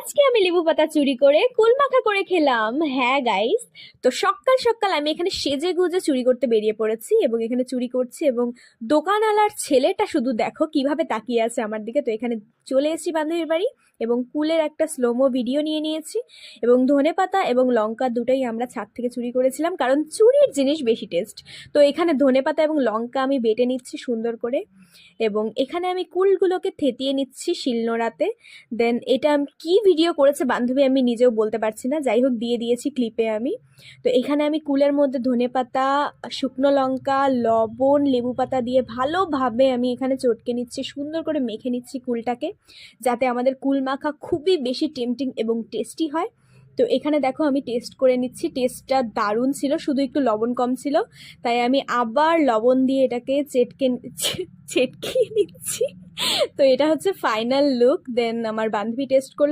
আজকে আমি লেবু পাতা চুরি করে কুল মাখা করে খেলাম। হ্যাঁ গাইস, তো সকাল সকাল আমি এখানে সেজে গুজে চুরি করতে বেরিয়ে পড়েছি এবং এখানে চুরি করছি এবং দোকানওয়ালার ছেলেটা শুধু দেখো কিভাবে তাকিয়ে আছে আমার দিকে। তো এখানে চলে এসেছি বান্ধবীর বাড়ি এবং কুলের একটা স্লোমো ভিডিও নিয়ে নিয়েছি এবং ধনেপাতা এবং লঙ্কা দুটোই আমরা ছাদ থেকে চুরি করেছিলাম, কারণ চুরির জিনিস বেশি টেস্ট। তো এখানে ধনেপাতা এবং লঙ্কা আমি বেটে নিচ্ছি সুন্দর করে এবং এখানে আমি কুলগুলোকে থেতিয়ে নিচ্ছি শিলনোড়াতে। দেন এটা কি ভিডিও করেছে বান্ধবী আমি নিজেও বলতে পারছি না, যাই হোক দিয়ে দিয়েছি ক্লিপে আমি। তো এখানে আমি কুলের মধ্যে ধনেপাতা, শুকনো লঙ্কা, লবণ, লেবু পাতা দিয়ে ভালোভাবে আমি এখানে চটকে নিচ্ছি, সুন্দর করে মেখে নিচ্ছি কুলটাকে, যাতে আমাদের কুল মাখা খুবই বেশি টেম্পটিং এবং টেস্টি হয়। তো এখানে দেখো আমি টেস্ট করে নিচ্ছি, টেস্টটা দারুণ ছিল, শুধু একটু লবণ কম ছিল, তাই আমি আবার লবণ দিয়ে এটাকে চেটকিয়ে নিচ্ছি। তো এটা হচ্ছে ফাইনাল লুক। দেন আমার বান্ধবী টেস্ট করলো।